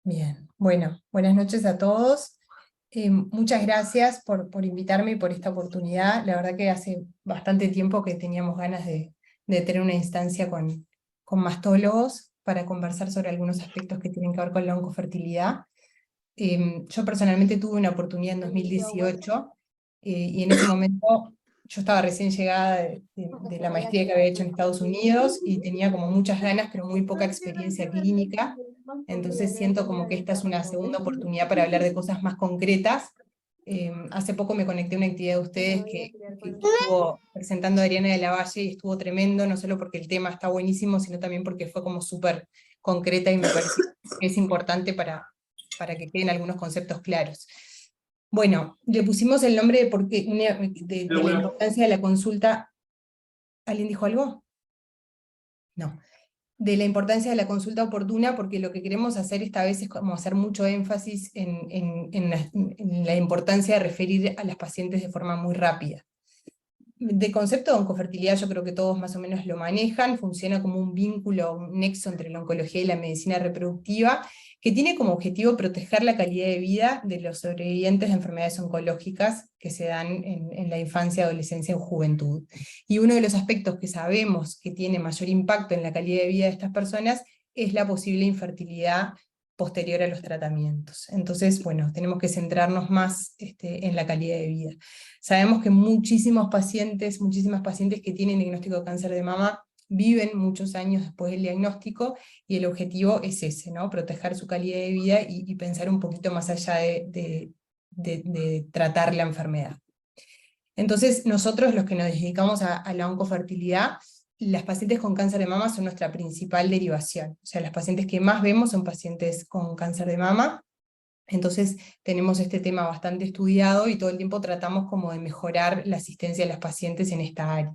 Bien, bueno, buenas noches a todos. Muchas gracias por invitarme y por esta oportunidad. La verdad que hace bastante tiempo que teníamos ganas de tener una instancia con mastólogos para conversar sobre algunos aspectos que tienen que ver con la oncofertilidad. Yo personalmente tuve una oportunidad en 2018 y en ese momento yo estaba recién llegada de la maestría que había hecho en Estados Unidos y tenía como muchas ganas, pero muy poca experiencia clínica. Entonces siento como que esta es una segunda oportunidad para hablar de cosas más concretas. Hace poco me conecté a una actividad de ustedes que estuvo presentando Adriana de la Valle y estuvo tremendo, no solo porque el tema está buenísimo, sino también porque fue como súper concreta y me parece que es importante para que queden algunos conceptos claros. Bueno, le pusimos el nombre de, de la importancia de la consulta. ¿Alguien dijo algo? No. De la importancia de la consulta oportuna, porque lo que queremos hacer esta vez es como hacer mucho énfasis en la importancia de referir a las pacientes de forma muy rápida. De concepto de oncofertilidad yo creo que todos más o menos lo manejan, funciona como un vínculo, un nexo entre la oncología y la medicina reproductiva, que tiene como objetivo proteger la calidad de vida de los sobrevivientes de enfermedades oncológicas que se dan en la infancia, adolescencia o juventud. Y uno de los aspectos que sabemos que tiene mayor impacto en la calidad de vida de estas personas es la posible infertilidad posterior a los tratamientos. Entonces, bueno, tenemos que centrarnos más en la calidad de vida. Sabemos que muchísimas pacientes que tienen diagnóstico de cáncer de mama viven muchos años después del diagnóstico, y el objetivo es ese, ¿no? Proteger su calidad de vida y pensar un poquito más allá de tratar la enfermedad. Entonces, nosotros los que nos dedicamos a la oncofertilidad, las pacientes con cáncer de mama son nuestra principal derivación. O sea, las pacientes que más vemos son pacientes con cáncer de mama. Entonces tenemos este tema bastante estudiado y todo el tiempo tratamos como de mejorar la asistencia a las pacientes en esta área.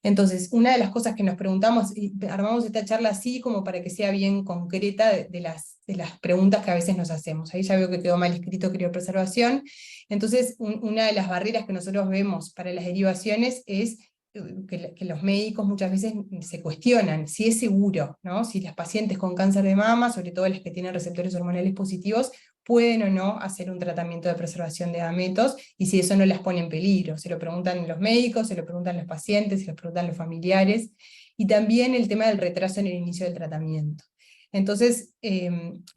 Entonces, una de las cosas que nos preguntamos, y armamos esta charla así como para que sea bien concreta de las preguntas que a veces nos hacemos. Ahí ya veo que quedó mal escrito criopreservación. Entonces, una de las barreras que nosotros vemos para las derivaciones es que los médicos muchas veces se cuestionan si es seguro, ¿no? Si las pacientes con cáncer de mama, sobre todo las que tienen receptores hormonales positivos, pueden o no hacer un tratamiento de preservación de gametos, y si eso no las pone en peligro. Se lo preguntan los médicos, se lo preguntan los pacientes, se lo preguntan los familiares, y también el tema del retraso en el inicio del tratamiento. Entonces,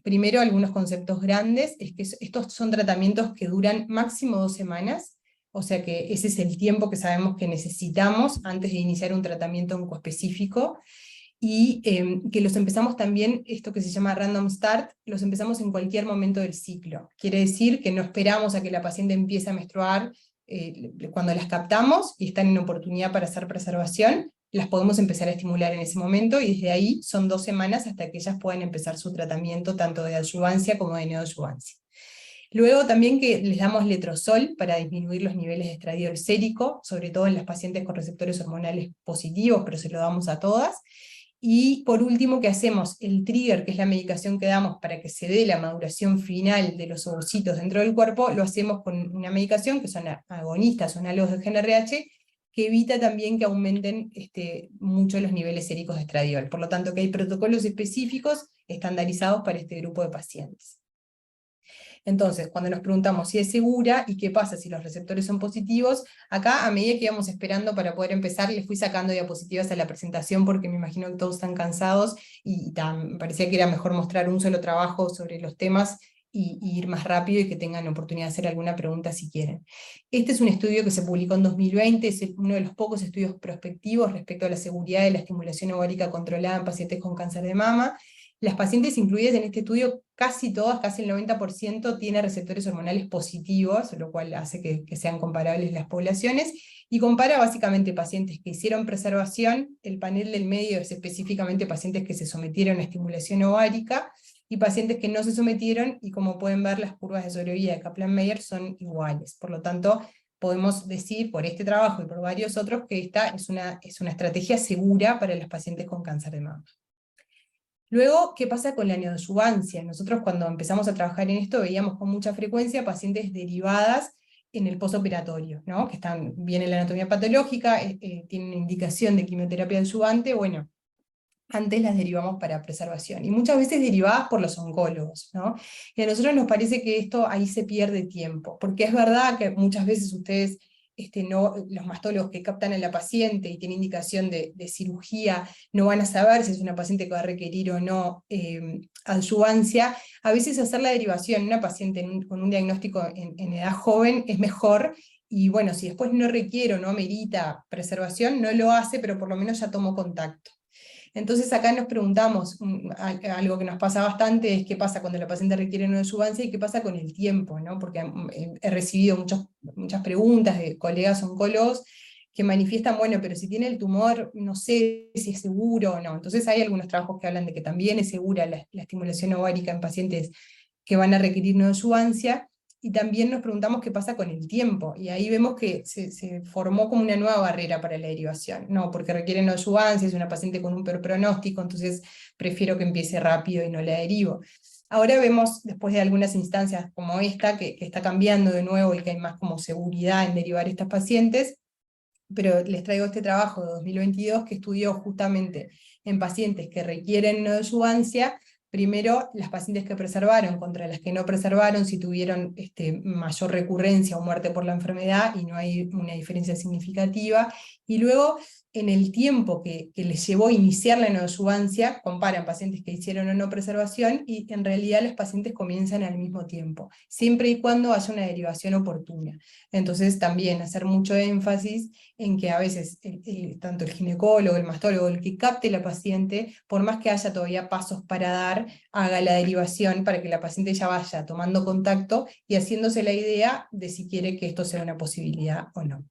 primero algunos conceptos grandes, es que estos son tratamientos que duran máximo 2 semanas, o sea que ese es el tiempo que sabemos que necesitamos antes de iniciar un tratamiento oncoespecífico, y que los empezamos también, esto que se llama random start, los empezamos en cualquier momento del ciclo. Quiere decir que no esperamos a que la paciente empiece a menstruar. Cuando las captamos y están en oportunidad para hacer preservación, las podemos empezar a estimular en ese momento, y desde ahí son 2 semanas hasta que ellas puedan empezar su tratamiento tanto de adyuvancia como de neoadyuvancia. Luego también que les damos letrozol para disminuir los niveles de estradiol sérico, sobre todo en las pacientes con receptores hormonales positivos, pero se lo damos a todas. Y por último, que hacemos el trigger, que es la medicación que damos para que se dé la maduración final de los ovocitos dentro del cuerpo, lo hacemos con una medicación que son agonistas, son análogos de GnRH, que evita también que aumenten mucho los niveles séricos de estradiol. Por lo tanto, que hay protocolos específicos estandarizados para este grupo de pacientes. Entonces, cuando nos preguntamos si es segura y qué pasa si los receptores son positivos, acá a medida que íbamos esperando para poder empezar, les fui sacando diapositivas a la presentación porque me imagino que todos están cansados, y me parecía que era mejor mostrar un solo trabajo sobre los temas y ir más rápido, y que tengan oportunidad de hacer alguna pregunta si quieren. Este es un estudio que se publicó en 2020, es uno de los pocos estudios prospectivos respecto a la seguridad de la estimulación ovárica controlada en pacientes con cáncer de mama. Las pacientes incluidas en este estudio, casi todas, casi el 90%, tienen receptores hormonales positivos, lo cual hace que sean comparables las poblaciones, y compara básicamente pacientes que hicieron preservación. El panel del medio es específicamente pacientes que se sometieron a estimulación ovárica, y pacientes que no se sometieron, y como pueden ver las curvas de sobrevida de Kaplan-Meier son iguales. Por lo tanto, podemos decir por este trabajo y por varios otros que esta es una estrategia segura para las pacientes con cáncer de mama. Luego, ¿qué pasa con la neoadyuvancia? Nosotros cuando empezamos a trabajar en esto veíamos con mucha frecuencia pacientes derivadas en el postoperatorio, ¿no? Que están bien en la anatomía patológica, tienen una indicación de quimioterapia adyuvante. Bueno, antes las derivamos para preservación, y muchas veces derivadas por los oncólogos, ¿no? Y a nosotros nos parece que esto ahí se pierde tiempo, porque es verdad que muchas veces ustedes, los mastólogos que captan a la paciente y tienen indicación de cirugía, no van a saber si es una paciente que va a requerir o no adyuvancia. A veces hacer la derivación en una paciente con un diagnóstico en edad joven es mejor, y bueno, si después no requiere o no amerita preservación, no lo hace, pero por lo menos ya tomó contacto. Entonces acá nos preguntamos, algo que nos pasa bastante es qué pasa cuando la paciente requiere una adyuvancia y qué pasa con el tiempo, ¿no? Porque he recibido muchas preguntas de colegas oncólogos que manifiestan, bueno, pero si tiene el tumor, no sé si es seguro o no. Entonces hay algunos trabajos que hablan de que también es segura la estimulación ovárica en pacientes que van a requerir una adyuvancia, y también nos preguntamos qué pasa con el tiempo, y ahí vemos que se formó como una nueva barrera para la derivación, no, porque requiere una adyuvancia, es una paciente con un peor pronóstico, entonces prefiero que empiece rápido y no la derivo. Ahora vemos, después de algunas instancias como esta, que está cambiando de nuevo y que hay más como seguridad en derivar estas pacientes, pero les traigo este trabajo de 2022 que estudió justamente en pacientes que requieren una adyuvancia. Primero, las pacientes que preservaron contra las que no preservaron, si tuvieron mayor recurrencia o muerte por la enfermedad, y no hay una diferencia significativa. Y luego, en el tiempo que les llevó iniciar la neoadyuvancia, comparan pacientes que hicieron o no preservación, y en realidad los pacientes comienzan al mismo tiempo, siempre y cuando haya una derivación oportuna. Entonces también hacer mucho énfasis en que a veces tanto el ginecólogo, el mastólogo, el que capte la paciente, por más que haya todavía pasos para dar, haga la derivación para que la paciente ya vaya tomando contacto y haciéndose la idea de si quiere que esto sea una posibilidad o no.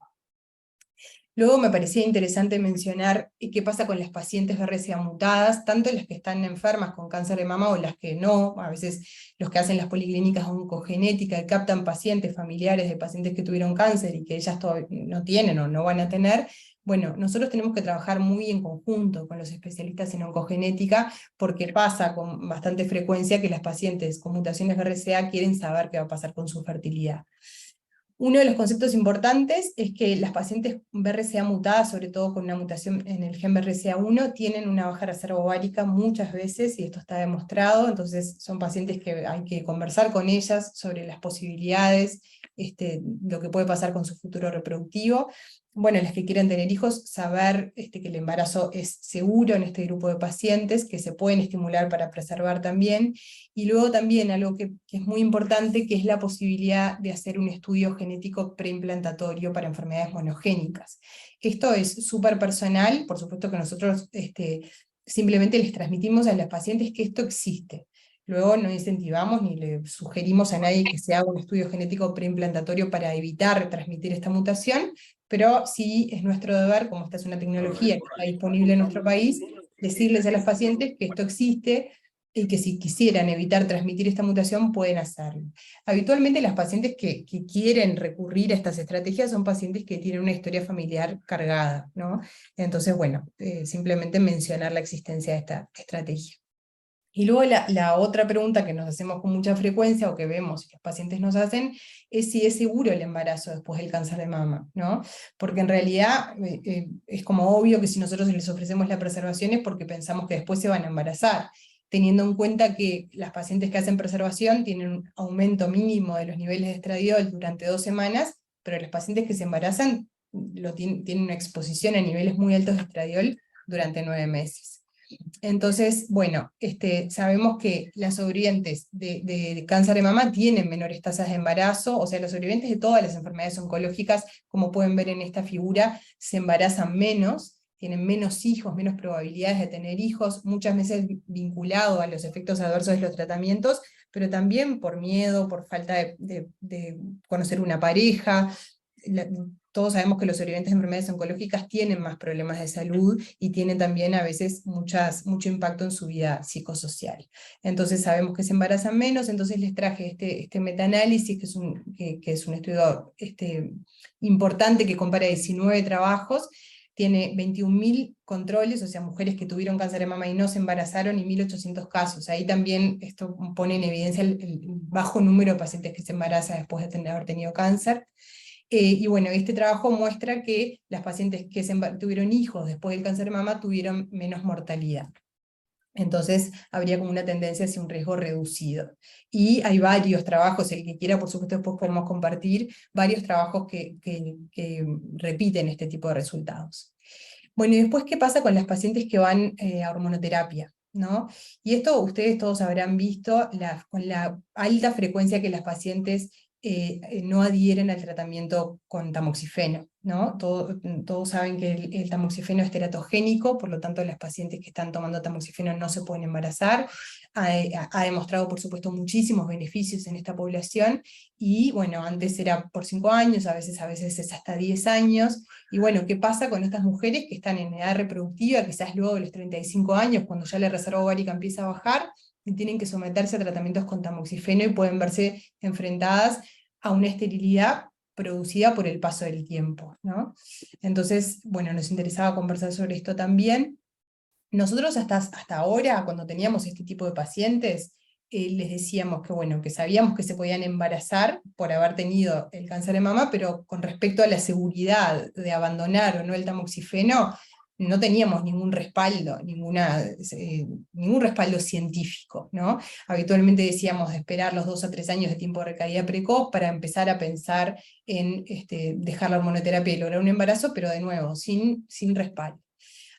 Luego me parecía interesante mencionar qué pasa con las pacientes BRCA mutadas, tanto las que están enfermas con cáncer de mama o las que no. A veces los que hacen las policlínicas oncogenética y captan pacientes familiares de pacientes que tuvieron cáncer y que ellas todavía no tienen o no van a tener. Bueno, nosotros tenemos que trabajar muy en conjunto con los especialistas en oncogenética, porque pasa con bastante frecuencia que las pacientes con mutaciones BRCA quieren saber qué va a pasar con su fertilidad. Uno de los conceptos importantes es que las pacientes BRCA mutadas, sobre todo con una mutación en el gen BRCA1, tienen una baja reserva ovárica muchas veces, y esto está demostrado. Entonces son pacientes que hay que conversar con ellas sobre las posibilidades, lo que puede pasar con su futuro reproductivo. Bueno, las que quieren tener hijos, saber que el embarazo es seguro en este grupo de pacientes, que se pueden estimular para preservar también. Y luego también algo que es muy importante, que es la posibilidad de hacer un estudio genético preimplantatorio para enfermedades monogénicas. Esto es súper personal, por supuesto que nosotros simplemente les transmitimos a las pacientes que esto existe. Luego no incentivamos ni le sugerimos a nadie que se haga un estudio genético preimplantatorio para evitar transmitir esta mutación, pero sí es nuestro deber, como esta es una tecnología que está disponible en nuestro país, decirles a las pacientes que esto existe, y que si quisieran evitar transmitir esta mutación pueden hacerlo. Habitualmente las pacientes que quieren recurrir a estas estrategias son pacientes que tienen una historia familiar cargada, ¿no? Entonces, bueno, simplemente mencionar la existencia de esta estrategia. Y luego la otra pregunta que nos hacemos con mucha frecuencia, o que vemos y los pacientes nos hacen, es si es seguro el embarazo después del cáncer de mama, ¿no? Porque en realidad es como obvio que si nosotros les ofrecemos la preservación es porque pensamos que después se van a embarazar, teniendo en cuenta que las pacientes que hacen preservación tienen un aumento mínimo de los niveles de estradiol durante 2 semanas, pero los pacientes que se embarazan tienen una exposición a niveles muy altos de estradiol durante 9 meses. Entonces, bueno, sabemos que las sobrevivientes de cáncer de mama tienen menores tasas de embarazo, o sea, los sobrevivientes de todas las enfermedades oncológicas, como pueden ver en esta figura, se embarazan menos, tienen menos hijos, menos probabilidades de tener hijos, muchas veces vinculado a los efectos adversos de los tratamientos, pero también por miedo, por falta de conocer una pareja. Todos sabemos que los sobrevivientes de enfermedades oncológicas tienen más problemas de salud y tienen también a veces mucho impacto en su vida psicosocial. Entonces sabemos que se embarazan menos. Entonces les traje este metaanálisis, que es un estudio importante, que compara 19 trabajos, tiene 21.000 controles, o sea, mujeres que tuvieron cáncer de mama y no se embarazaron, y 1.800 casos. Ahí también esto pone en evidencia el bajo número de pacientes que se embarazan después de haber tenido cáncer. Y bueno, este trabajo muestra que las pacientes que tuvieron hijos después del cáncer de mama tuvieron menos mortalidad. Entonces habría como una tendencia hacia un riesgo reducido. Y hay varios trabajos, el que quiera por supuesto después podemos compartir, varios trabajos que repiten este tipo de resultados. Bueno, y después, ¿qué pasa con las pacientes que van a hormonoterapia? ¿No? Y esto ustedes todos habrán visto, con la alta frecuencia que las pacientes no adhieren al tratamiento con tamoxifeno, ¿no? Todos saben que el tamoxifeno es teratogénico, por lo tanto las pacientes que están tomando tamoxifeno no se pueden embarazar. Ha demostrado, por supuesto, muchísimos beneficios en esta población, y bueno, antes era por 5 años, a veces es hasta 10 años, y bueno, ¿qué pasa con estas mujeres que están en edad reproductiva, quizás luego de los 35 años, cuando ya la reserva ovárica empieza a bajar, y tienen que someterse a tratamientos con tamoxifeno y pueden verse enfrentadas a una esterilidad producida por el paso del tiempo, ¿no? Entonces, bueno, nos interesaba conversar sobre esto también. Nosotros hasta ahora, cuando teníamos este tipo de pacientes, les decíamos que, bueno, que sabíamos que se podían embarazar por haber tenido el cáncer de mama, pero con respecto a la seguridad de abandonar o no el tamoxifeno, no teníamos ningún respaldo, ningún respaldo científico, ¿no? Habitualmente decíamos de esperar los 2 a 3 años de tiempo de recaída precoz para empezar a pensar en dejar la hormonoterapia y lograr un embarazo, pero de nuevo, sin respaldo.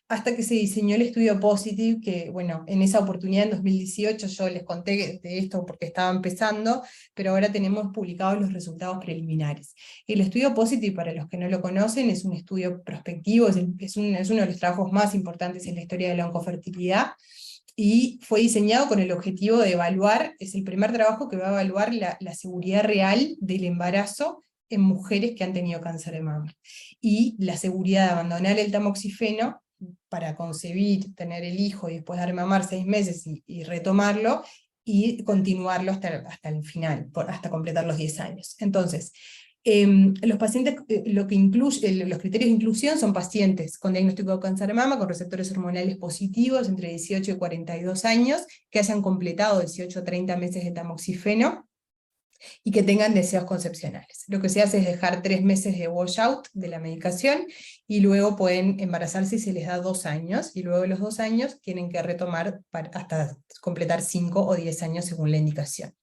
Hasta que se diseñó el estudio Positive, que bueno, en esa oportunidad en 2018 yo les conté de esto porque estaba empezando, pero ahora tenemos publicados los resultados preliminares. El estudio Positive, para los que no lo conocen, es un estudio prospectivo, es uno de los trabajos más importantes en la historia de la oncofertilidad, y fue diseñado con el objetivo de evaluar, es el primer trabajo que va a evaluar la seguridad real del embarazo en mujeres que han tenido cáncer de mama, y la seguridad de abandonar el tamoxifeno para concebir, tener el hijo y después dar mamar 6 meses y retomarlo, y continuarlo hasta el final, hasta completar los 10 años. Entonces, los pacientes, lo que incluye, los criterios de inclusión son pacientes con diagnóstico de cáncer de mama, con receptores hormonales positivos entre 18 y 42 años, que hayan completado 18 a 30 meses de tamoxifeno, y que tengan deseos concepcionales. Lo que se hace es dejar 3 meses de washout de la medicación, y luego pueden embarazarse y se les da 2 años, y luego de los 2 años tienen que retomar hasta completar 5 o 10 años según la indicación.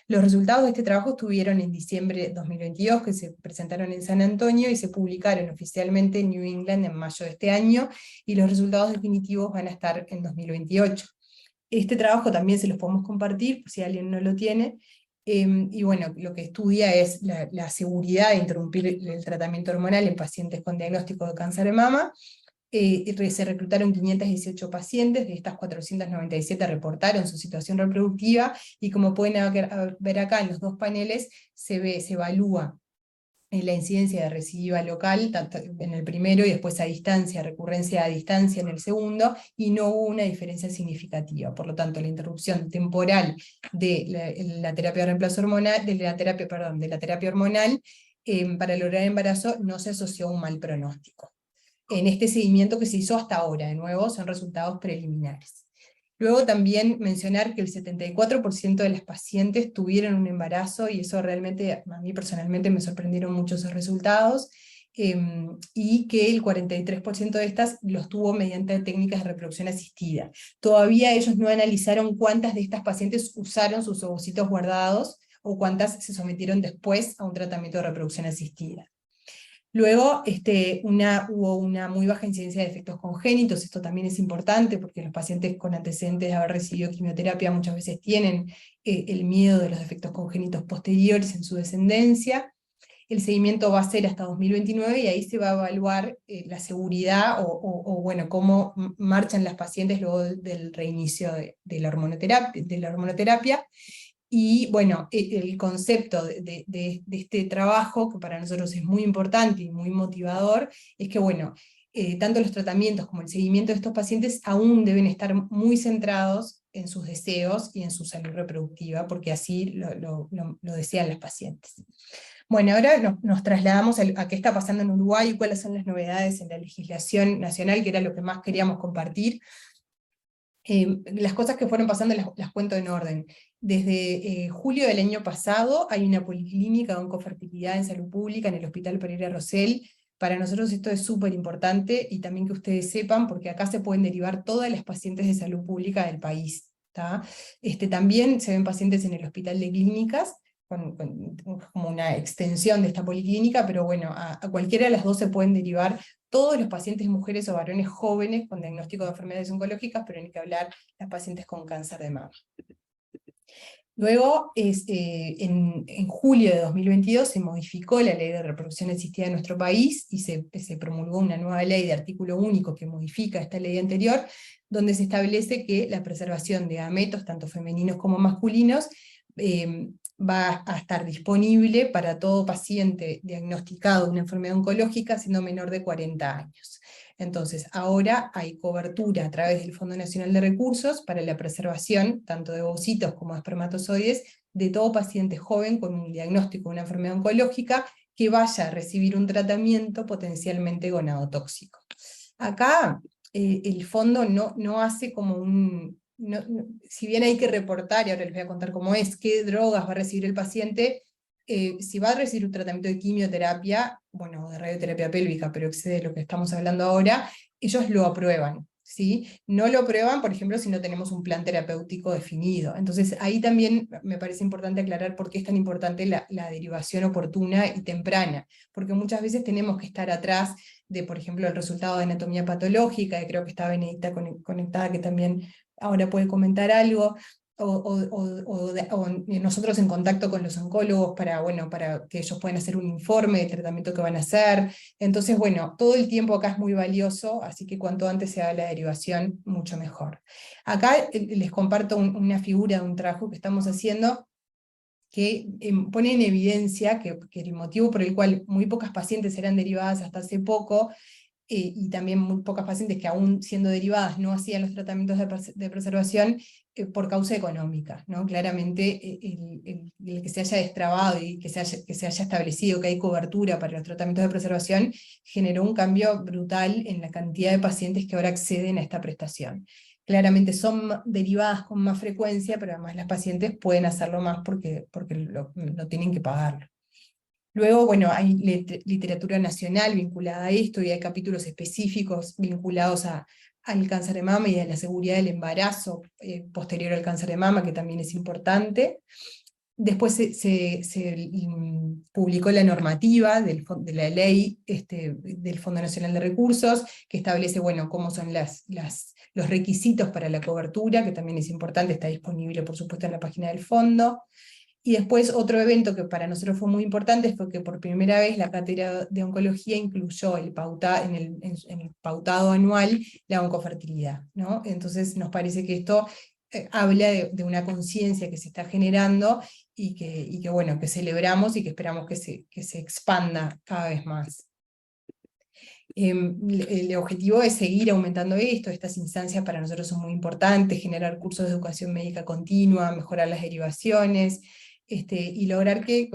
Los resultados de este trabajo estuvieron en diciembre de 2022, que se presentaron en San Antonio, y se publicaron oficialmente en New England en mayo de este año, y los resultados definitivos van a estar en 2028. Este trabajo también se los podemos compartir, por si alguien no lo tiene, y bueno, lo que estudia es la seguridad de interrumpir el tratamiento hormonal en pacientes con diagnóstico de cáncer de mama. Se reclutaron 518 pacientes, de estas 497 reportaron su situación reproductiva, y como pueden ver acá en los 2 paneles, se evalúa la incidencia de recidiva local, tanto en el primero, y después a distancia, recurrencia a distancia en el segundo, y no hubo una diferencia significativa. Por lo tanto, la interrupción temporal de la terapia de reemplazo hormonal, de la terapia hormonal, para lograr embarazo no se asoció a un mal pronóstico. En este seguimiento que se hizo hasta ahora, de nuevo, son resultados preliminares. Luego también mencionar que el 74% de las pacientes tuvieron un embarazo, y eso realmente a mí personalmente me sorprendieron mucho esos resultados, y que el 43% de estas los tuvo mediante técnicas de reproducción asistida. Todavía ellos no analizaron cuántas de estas pacientes usaron sus ovocitos guardados, o cuántas se sometieron después a un tratamiento de reproducción asistida. Luego hubo una muy baja incidencia de defectos congénitos. Esto también es importante porque los pacientes con antecedentes de haber recibido quimioterapia muchas veces tienen el miedo de los defectos congénitos posteriores en su descendencia. El seguimiento va a ser hasta 2029, y ahí se va a evaluar la seguridad bueno, cómo marchan las pacientes luego del reinicio de la hormonoterapia. Y bueno, el concepto de este trabajo, que para nosotros es muy importante y muy motivador, es que bueno, tanto los tratamientos como el seguimiento de estos pacientes aún deben estar muy centrados en sus deseos y en su salud reproductiva, porque así lo desean las pacientes. Bueno, ahora nos trasladamos a qué está pasando en Uruguay y cuáles son las novedades en la legislación nacional, que era lo que más queríamos compartir. Las cosas que fueron pasando las cuento en orden. Desde julio del año pasado hay una policlínica de oncofertilidad en salud pública en el Hospital Pereira Rosell. Para nosotros esto es súper importante y también que ustedes sepan, porque acá se pueden derivar todas las pacientes de salud pública del país. ¿Tá? También se ven pacientes en el Hospital de Clínicas, como una extensión de esta policlínica, pero bueno, a cualquiera de las dos se pueden derivar todos los pacientes mujeres o varones jóvenes con diagnóstico de enfermedades oncológicas, pero ni que hablar las pacientes con cáncer de mama. Luego, en julio de 2022 se modificó la ley de reproducción asistida en nuestro país y se promulgó una nueva ley de artículo único que modifica esta ley anterior, donde se establece que la preservación de gametos, tanto femeninos como masculinos, va a estar disponible para todo paciente diagnosticado de una enfermedad oncológica siendo menor de 40 años. Entonces, ahora hay cobertura a través del Fondo Nacional de Recursos para la preservación, tanto de ovocitos como de espermatozoides, de todo paciente joven con un diagnóstico de una enfermedad oncológica que vaya a recibir un tratamiento potencialmente gonadotóxico. Acá, el fondo no hace como un... si bien hay que reportar, y ahora les voy a contar cómo es, qué drogas va a recibir el paciente, si va a recibir un tratamiento de quimioterapia, bueno, de radioterapia pélvica, pero excede lo que estamos hablando ahora, ellos lo aprueban, ¿sí? No lo aprueban, por ejemplo, si no tenemos un plan terapéutico definido. Entonces, ahí también me parece importante aclarar por qué es tan importante la derivación oportuna y temprana, porque muchas veces tenemos que estar atrás de, por ejemplo, el resultado de anatomía patológica, y creo que está Benedicta conectada, que también ahora puede comentar algo, o nosotros en contacto con los oncólogos para que ellos puedan hacer un informe del tratamiento que van a hacer. Entonces, bueno, todo el tiempo acá es muy valioso, así que cuanto antes se haga la derivación, mucho mejor. Acá les comparto una figura de un trabajo que estamos haciendo que pone en evidencia que el motivo por el cual muy pocas pacientes eran derivadas hasta hace poco, y también muy pocas pacientes que aún siendo derivadas no hacían los tratamientos de preservación por causa económica, ¿no? Claramente el que se haya destrabado y que se haya establecido que hay cobertura para los tratamientos de preservación generó un cambio brutal en la cantidad de pacientes que ahora acceden a esta prestación. Claramente son derivadas con más frecuencia, pero además las pacientes pueden hacerlo más porque lo tienen que pagarlo. Luego, bueno, hay literatura nacional vinculada a esto, y hay capítulos específicos vinculados al cáncer de mama y a la seguridad del embarazo posterior al cáncer de mama, que también es importante. Después se publicó la normativa de la ley del Fondo Nacional de Recursos, que establece, bueno, cómo son los requisitos para la cobertura, que también es importante, está disponible por supuesto en la página del fondo. Y después otro evento que para nosotros fue muy importante fue que por primera vez la cátedra de oncología incluyó en el pautado anual la oncofertilidad, ¿no? Entonces nos parece que esto habla de una conciencia que se está generando y que bueno, que celebramos y que esperamos que se expanda cada vez más. El objetivo es seguir aumentando esto, estas instancias para nosotros son muy importantes, generar cursos de educación médica continua, mejorar las derivaciones, y lograr que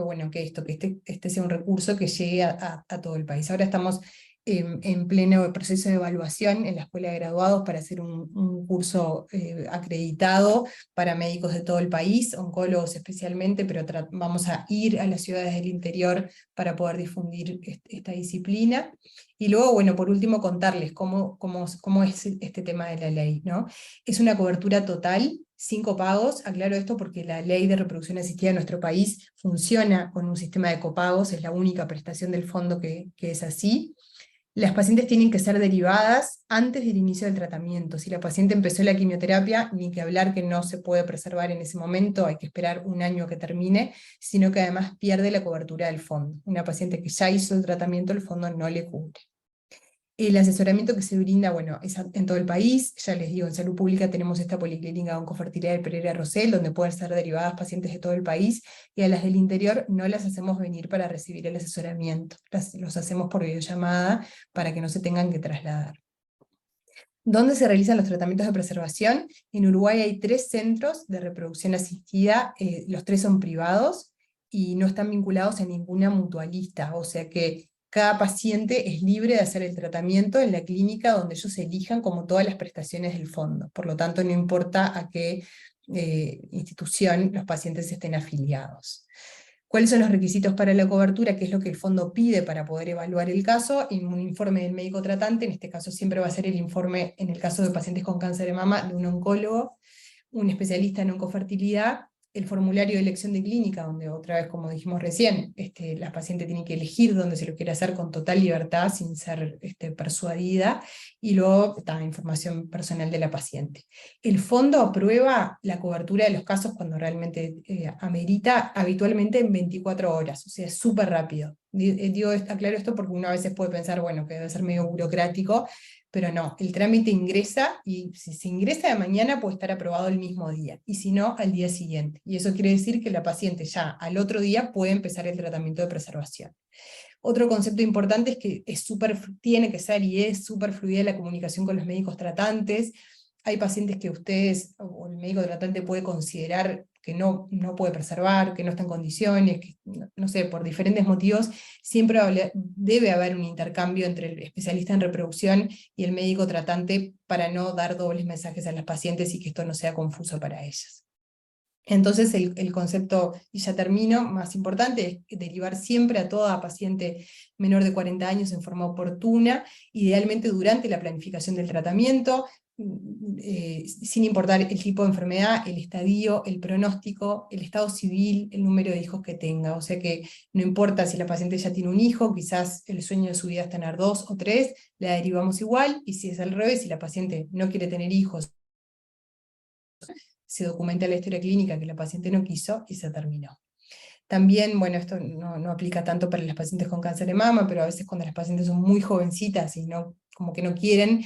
este sea un recurso que llegue a todo el país. Ahora estamos en pleno proceso de evaluación en la Escuela de Graduados para hacer un curso acreditado para médicos de todo el país, oncólogos especialmente, pero vamos a ir a las ciudades del interior para poder difundir esta disciplina. Y luego, bueno, por último contarles cómo es este tema de la ley, ¿no? Es una cobertura total, 5 pagos, aclaro esto porque la ley de reproducción asistida en nuestro país funciona con un sistema de copagos, es la única prestación del fondo que es así. Las pacientes tienen que ser derivadas antes del inicio del tratamiento. Si la paciente empezó la quimioterapia, ni que hablar que no se puede preservar en ese momento, hay que esperar un año que termine, sino que además pierde la cobertura del fondo. Una paciente que ya hizo el tratamiento, el fondo no le cubre. El asesoramiento que se brinda, bueno, es en todo el país. Ya les digo, en salud pública tenemos esta policlínica de oncofertilidad del Pereira Rosell, donde pueden ser derivadas pacientes de todo el país, y a las del interior no las hacemos venir para recibir el asesoramiento, los hacemos por videollamada para que no se tengan que trasladar. ¿Dónde se realizan los tratamientos de preservación? En Uruguay hay 3 centros de reproducción asistida, los 3 son privados, y no están vinculados a ninguna mutualista, o sea que cada paciente es libre de hacer el tratamiento en la clínica donde ellos elijan, como todas las prestaciones del fondo. Por lo tanto, no importa a qué institución los pacientes estén afiliados. ¿Cuáles son los requisitos para la cobertura? ¿Qué es lo que el fondo pide para poder evaluar el caso? En un informe del médico tratante, en este caso siempre va a ser el informe, en el caso de pacientes con cáncer de mama, de un oncólogo, un especialista en oncofertilidad, el formulario de elección de clínica, donde otra vez, como dijimos recién, la paciente tiene que elegir dónde se lo quiere hacer con total libertad, sin ser persuadida, y luego información personal de la paciente. El fondo aprueba la cobertura de los casos cuando realmente amerita, habitualmente en 24 horas, o sea, es súper rápido. Aclaro esto porque uno a veces puede pensar, bueno, que debe ser medio burocrático, pero no, el trámite ingresa, y si se ingresa de mañana puede estar aprobado el mismo día, y si no, al día siguiente. Y eso quiere decir que la paciente ya al otro día puede empezar el tratamiento de preservación. Otro concepto importante es que tiene que ser y es súper fluida la comunicación con los médicos tratantes. Hay pacientes que ustedes, o el médico tratante puede considerar que no puede preservar, que no está en condiciones, que no sé, por diferentes motivos, siempre debe haber un intercambio entre el especialista en reproducción y el médico tratante para no dar dobles mensajes a las pacientes y que esto no sea confuso para ellas. Entonces el concepto, y ya termino, más importante es derivar siempre a toda paciente menor de 40 años en forma oportuna, idealmente durante la planificación del tratamiento, sin importar el tipo de enfermedad, el estadio, el pronóstico, el estado civil, el número de hijos que tenga. O sea que no importa si la paciente ya tiene un hijo, quizás el sueño de su vida es tener 2 o 3, la derivamos igual, y si es al revés, si la paciente no quiere tener hijos, se documenta la historia clínica que la paciente no quiso y se terminó. También, bueno, esto no aplica tanto para las pacientes con cáncer de mama, pero a veces cuando las pacientes son muy jovencitas y como que no quieren,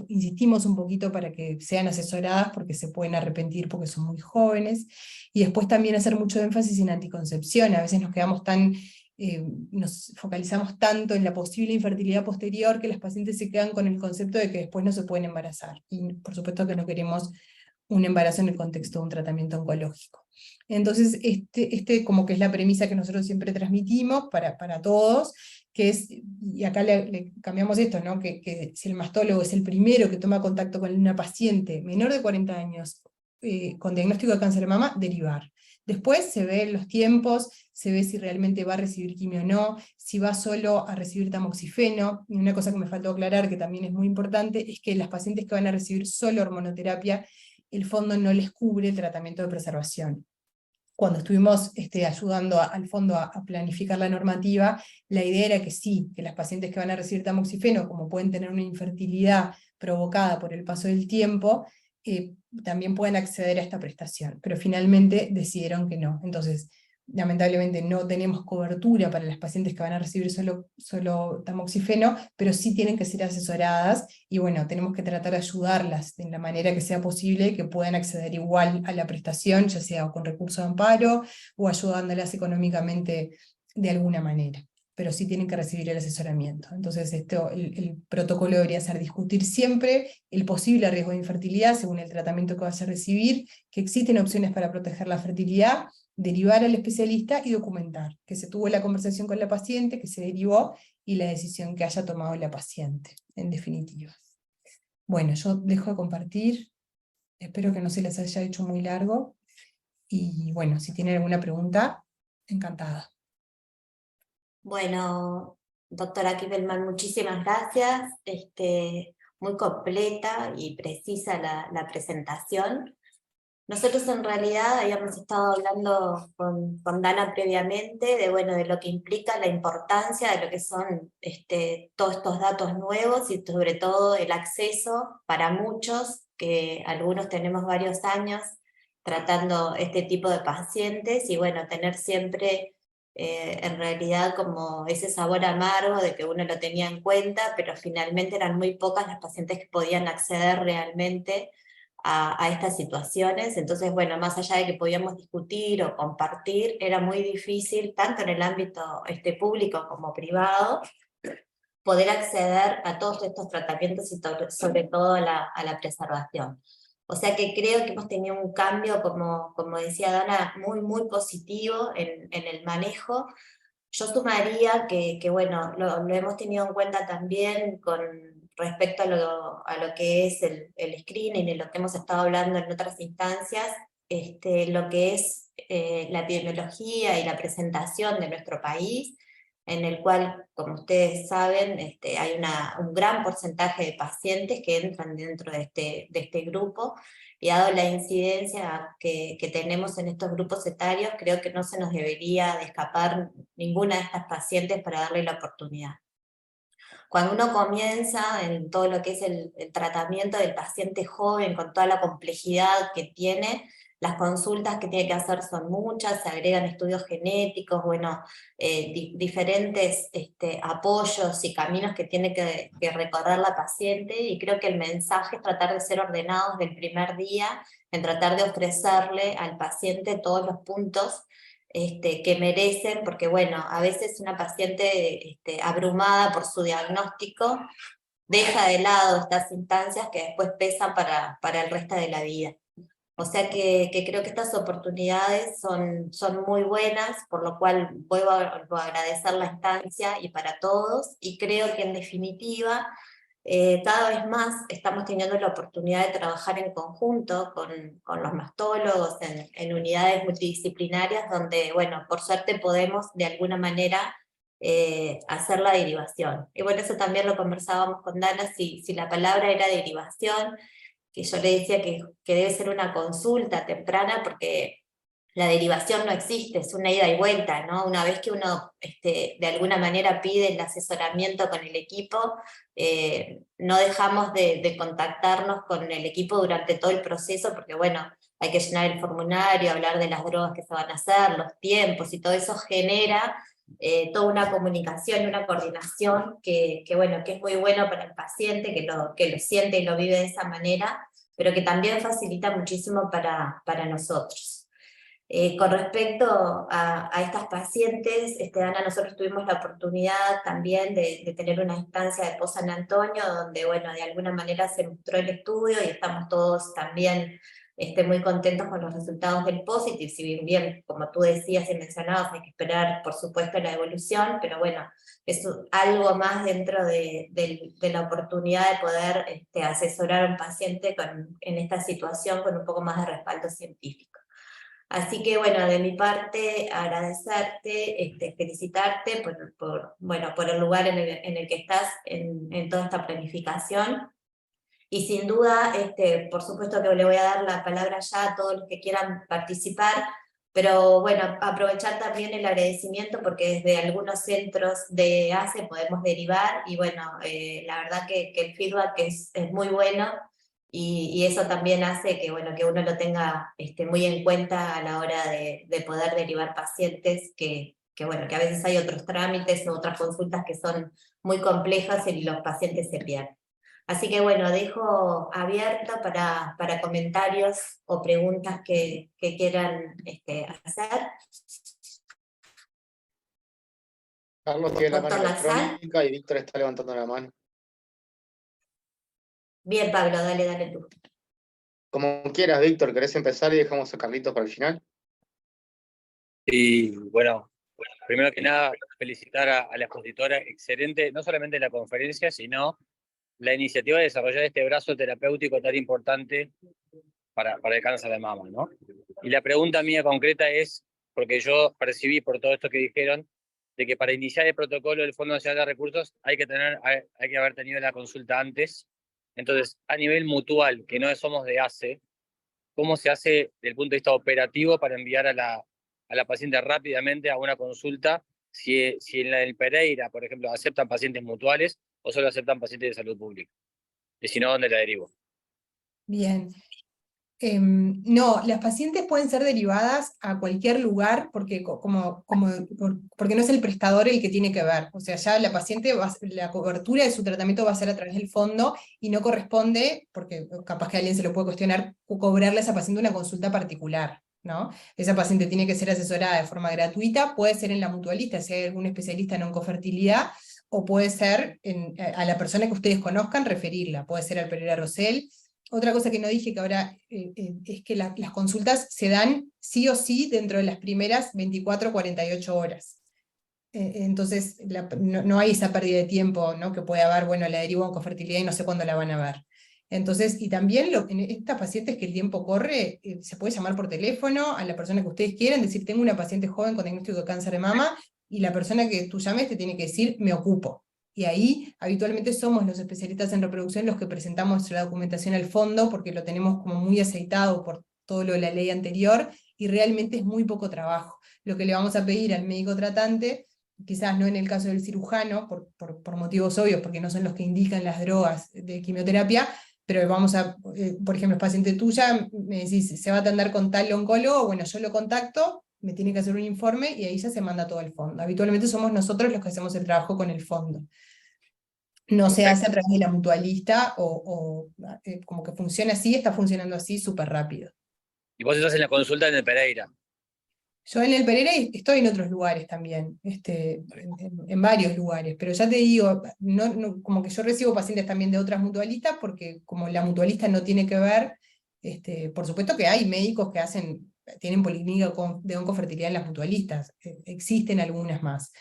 insistimos un poquito para que sean asesoradas porque se pueden arrepentir porque son muy jóvenes. Y después también hacer mucho énfasis en anticoncepción. A veces nos quedamos nos focalizamos tanto en la posible infertilidad posterior que las pacientes se quedan con el concepto de que después no se pueden embarazar. Y por supuesto que no queremos un embarazo en el contexto de un tratamiento oncológico. Entonces, como que es la premisa que nosotros siempre transmitimos para todos, que es, y acá le cambiamos esto, ¿no? Que si el mastólogo es el primero que toma contacto con una paciente menor de 40 años con diagnóstico de cáncer de mama, derivar. Después se ven los tiempos, se ve si realmente va a recibir quimio o no, si va solo a recibir tamoxifeno. Y una cosa que me faltó aclarar, que también es muy importante, es que las pacientes que van a recibir solo hormonoterapia, el fondo no les cubre el tratamiento de preservación. Cuando estuvimos ayudando al fondo a planificar la normativa, la idea era que sí, que las pacientes que van a recibir tamoxifeno, como pueden tener una infertilidad provocada por el paso del tiempo, también pueden acceder a esta prestación, pero finalmente decidieron que no. Entonces, lamentablemente no tenemos cobertura para las pacientes que van a recibir solo tamoxifeno, pero sí tienen que ser asesoradas, y bueno, tenemos que tratar de ayudarlas de la manera que sea posible, que puedan acceder igual a la prestación, ya sea con recurso de amparo, o ayudándolas económicamente de alguna manera, pero sí tienen que recibir el asesoramiento. Entonces el protocolo debería ser discutir siempre el posible riesgo de infertilidad según el tratamiento que vaya a recibir, que existen opciones para proteger la fertilidad, derivar al especialista y documentar que se tuvo la conversación con la paciente, que se derivó, y la decisión que haya tomado la paciente, en definitiva. Bueno, yo dejo de compartir, espero que no se les haya hecho muy largo, y bueno, si tienen alguna pregunta, encantada. Bueno, doctora Kippelman, muchísimas gracias. Muy completa y precisa la presentación. Nosotros en realidad habíamos estado hablando con Dana previamente de lo que implica la importancia de lo que son todos estos datos nuevos y sobre todo el acceso para muchos, que algunos tenemos varios años tratando este tipo de pacientes, y bueno, tener siempre en realidad como ese sabor amargo de que uno lo tenía en cuenta, pero finalmente eran muy pocas las pacientes que podían acceder realmente a estas situaciones. Entonces, bueno, más allá de que podíamos discutir o compartir, era muy difícil, tanto en el ámbito público como privado, poder acceder a todos estos tratamientos y sobre todo a la preservación. O sea que creo que hemos tenido un cambio, como decía Dana, muy, muy positivo en el manejo. Yo sumaría que bueno, lo hemos tenido en cuenta también respecto a lo que es el screening y lo que hemos estado hablando en otras instancias, lo que es la epidemiología y la presentación de nuestro país, en el cual, como ustedes saben, hay un gran porcentaje de pacientes que entran dentro de este grupo, y dado la incidencia que tenemos en estos grupos etarios, creo que no se nos debería de escapar ninguna de estas pacientes para darle la oportunidad. Cuando uno comienza en todo lo que es el tratamiento del paciente joven, con toda la complejidad que tiene, las consultas que tiene que hacer son muchas, se agregan estudios genéticos, bueno, diferentes apoyos y caminos que tiene que recorrer la paciente, y creo que el mensaje es tratar de ser ordenados del primer día, en tratar de ofrecerle al paciente todos los puntos que merecen, porque bueno, a veces una paciente abrumada por su diagnóstico deja de lado estas instancias que después pesan para el resto de la vida. O sea que creo que estas oportunidades son muy buenas, por lo cual vuelvo a agradecer la instancia y para todos, y creo que en definitiva cada vez más estamos teniendo la oportunidad de trabajar en conjunto con los mastólogos en unidades multidisciplinarias donde, bueno, por suerte podemos de alguna manera hacer la derivación. Y bueno, eso también lo conversábamos con Dana, si la palabra era derivación, que yo le decía que debe ser una consulta temprana, porque la derivación no existe, es una ida y vuelta, ¿no? Una vez que uno de alguna manera pide el asesoramiento con el equipo, no dejamos de contactarnos con el equipo durante todo el proceso, porque bueno, hay que llenar el formulario, hablar de las drogas que se van a hacer, los tiempos, y todo eso genera toda una comunicación y una coordinación bueno, que es muy bueno para el paciente, que lo siente y lo vive de esa manera, pero que también facilita muchísimo para nosotros. Con respecto a estas pacientes, Ana, nosotros tuvimos la oportunidad también de tener una instancia de Post San Antonio, donde bueno, de alguna manera se mostró el estudio, y estamos todos también muy contentos con los resultados del POSITIVE, si bien, como tú decías y mencionabas, hay que esperar por supuesto la evolución, pero bueno, es algo más dentro de la oportunidad de poder asesorar a un paciente en esta situación con un poco más de respaldo científico. Así que bueno, de mi parte, agradecerte, felicitarte por el lugar en el que estás en toda esta planificación. Y sin duda, por supuesto que le voy a dar la palabra ya a todos los que quieran participar, pero bueno, aprovechar también el agradecimiento, porque desde algunos centros de ACE podemos derivar, y bueno, la verdad que el feedback es muy bueno, y eso también hace que, bueno, que uno lo tenga muy en cuenta a la hora de poder derivar pacientes, bueno, que a veces hay otros trámites o otras consultas que son muy complejas y los pacientes se pierden. Así que bueno, dejo abierto para comentarios o preguntas que quieran hacer. Carlos tiene la mano Doctor Laxal. electrónica y Víctor está levantando la mano. Bien, Pablo, dale tú. Como quieras, Víctor, ¿querés empezar y dejamos a Carlitos para el final? Y bueno, primero que nada, felicitar a la expositora, excelente, no solamente la conferencia, sino la iniciativa de desarrollar este brazo terapéutico tan importante para el cáncer de mama, ¿no? Y la pregunta mía concreta es, porque yo percibí por todo esto que dijeron, de que para iniciar el protocolo del Fondo Nacional de Recursos hay que haber tenido la consulta antes. Entonces, a nivel mutual, que no somos de ACE, ¿cómo se hace desde el punto de vista operativo para enviar a la paciente rápidamente a una consulta? Si en la del Pereira, por ejemplo, aceptan pacientes mutuales o solo aceptan pacientes de salud pública. Y si no, ¿dónde la derivo? Bien. No, las pacientes pueden ser derivadas a cualquier lugar porque no es el prestador el que tiene que ver. O sea, ya la paciente, la cobertura de su tratamiento va a ser a través del fondo, y no corresponde, porque capaz que alguien se lo puede cuestionar, cobrarle a esa paciente una consulta particular, ¿no? Esa paciente tiene que ser asesorada de forma gratuita, puede ser en la mutualista, si hay algún especialista en oncofertilidad, o puede ser a la persona que ustedes conozcan, referirla, puede ser al Pereira Rosell. Otra cosa que no dije, que ahora es que las consultas se dan sí o sí dentro de las primeras 24 48 horas. Entonces no hay esa pérdida de tiempo, ¿no? Que puede haber, bueno, la derivo a oncofertilidad y no sé cuándo la van a ver. Entonces, y también en estas pacientes que el tiempo corre, se puede llamar por teléfono a la persona que ustedes quieran, decir, tengo una paciente joven con diagnóstico de cáncer de mama, y la persona que tú llames te tiene que decir, me ocupo. Y ahí habitualmente somos los especialistas en reproducción los que presentamos la documentación al fondo, porque lo tenemos como muy aceitado por todo lo de la ley anterior, y realmente es muy poco trabajo. Lo que le vamos a pedir al médico tratante, quizás no en el caso del cirujano, por motivos obvios, porque no son los que indican las drogas de quimioterapia, pero vamos a, por ejemplo, es paciente tuya, me decís, se va a atender con tal oncólogo, bueno, yo lo contacto, me tiene que hacer un informe y ahí ya se manda todo el fondo. Habitualmente somos nosotros los que hacemos el trabajo con el fondo. No se hace a través de la mutualista como que funciona así, está funcionando así súper rápido. Y vos estás en la consulta en el Pereira. Yo en el Pereira estoy en otros lugares también, en varios lugares, pero ya te digo, como que yo recibo pacientes también de otras mutualistas, porque como la mutualista no tiene que ver, por supuesto que hay médicos que tienen policlínica de oncofertilidad en las mutualistas, existen algunas más.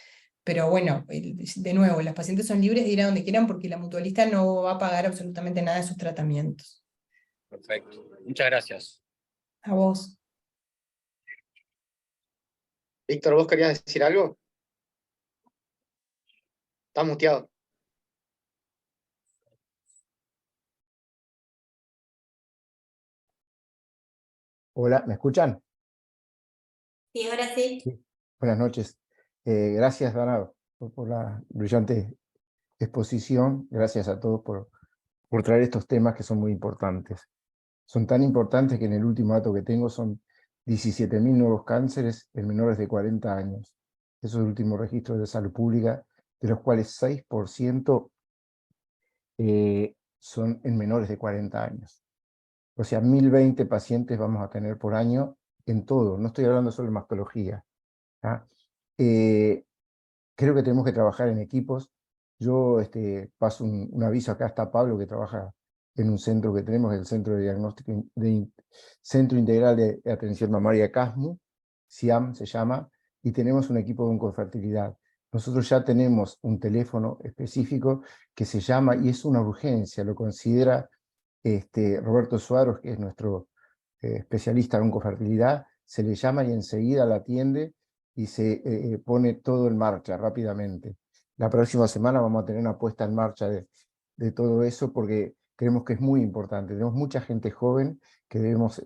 Pero bueno, de nuevo, las pacientes son libres de ir a donde quieran porque la mutualista no va a pagar absolutamente nada de sus tratamientos. Perfecto. Muchas gracias. A vos. Víctor, ¿vos querías decir algo? Estás muteado. Hola, ¿me escuchan? Sí, ahora sí. Sí. Buenas noches. Gracias, Dana, por la brillante exposición. Gracias a todos por traer estos temas que son muy importantes. Son tan importantes que en el último dato que tengo son 17.000 nuevos cánceres en menores de 40 años. Esos últimos registros de salud pública, de los cuales 6% son en menores de 40 años. O sea, 1.020 pacientes vamos a tener por año en todo. No estoy hablando solo de mastología. ¿Ah? Creo que tenemos que trabajar en equipos. Yo paso un aviso, acá está Pablo, que trabaja en un centro que tenemos, el Centro de Diagnóstico, Centro Integral de Atención Mamaria CASMU, CIAM se llama, y tenemos un equipo de oncofertilidad. Nosotros ya tenemos un teléfono específico que se llama, y es una urgencia, lo considera Roberto Suárez, que es nuestro especialista en oncofertilidad, se le llama y enseguida la atiende y se pone todo en marcha rápidamente. La próxima semana vamos a tener una puesta en marcha de todo eso porque creemos que es muy importante. Tenemos mucha gente joven que debemos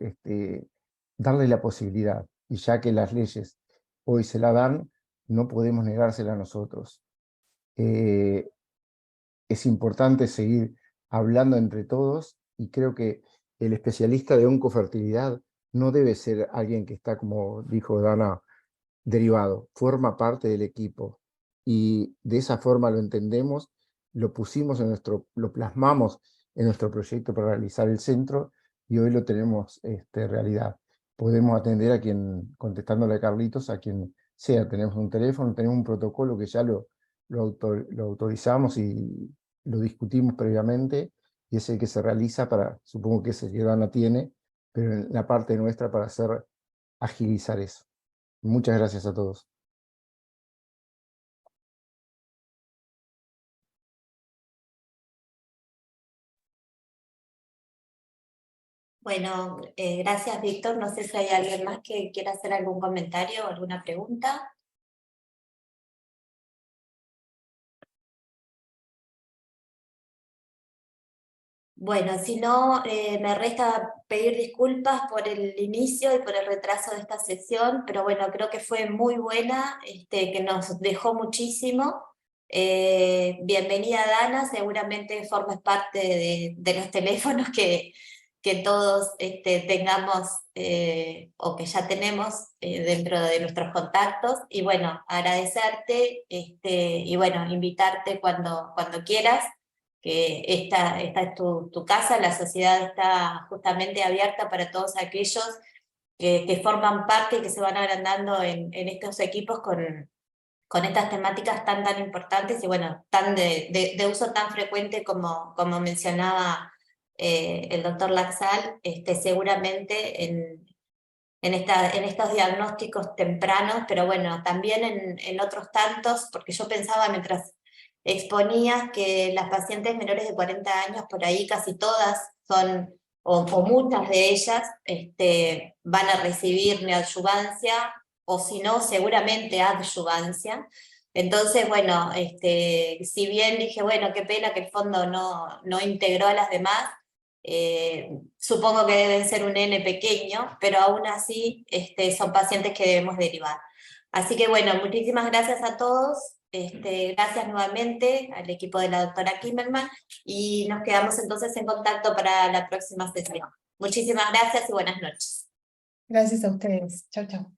darle la posibilidad, y ya que las leyes hoy se la dan, no podemos negársela a nosotros. Es importante seguir hablando entre todos, y creo que el especialista de oncofertilidad no debe ser alguien que está, como dijo Dana, derivado, forma parte del equipo, y de esa forma lo entendemos, lo pusimos lo plasmamos en nuestro proyecto para realizar el centro, y hoy lo tenemos realidad. Podemos atender a quien, contestándole a Carlitos, a quien sea. Tenemos un teléfono, tenemos un protocolo que ya lo autorizamos y lo discutimos previamente, y es el que se realiza supongo que ese que Dana tiene, pero en la parte nuestra para agilizar eso. Muchas gracias a todos. Bueno, gracias, Víctor. No sé si hay alguien más que quiera hacer algún comentario o alguna pregunta. Bueno, si no, me resta pedir disculpas por el inicio y por el retraso de esta sesión, pero bueno, creo que fue muy buena, que nos dejó muchísimo. Bienvenida, Dana, seguramente formas parte de los teléfonos que todos tengamos o que ya tenemos dentro de nuestros contactos. Y bueno, agradecerte y bueno, invitarte cuando quieras, que esta es tu casa. La sociedad está justamente abierta para todos aquellos que forman parte y que se van agrandando en estos equipos con estas temáticas tan importantes y bueno, tan de uso tan frecuente como mencionaba el doctor Laxal. Seguramente en estos diagnósticos tempranos, pero bueno, también en otros tantos, porque yo pensaba mientras exponías que las pacientes menores de 40 años, por ahí casi todas son, o muchas de ellas, van a recibir neoadyuvancia, o si no, seguramente adyuvancia. Entonces, bueno, si bien dije, bueno, qué pena que el fondo no integró a las demás, supongo que deben ser un N pequeño, pero aún así son pacientes que debemos derivar. Así que bueno, muchísimas gracias a todos, gracias nuevamente al equipo de la doctora Kimmelman, y nos quedamos entonces en contacto para la próxima sesión. Muchísimas gracias y buenas noches. Gracias a ustedes. Chau, chau.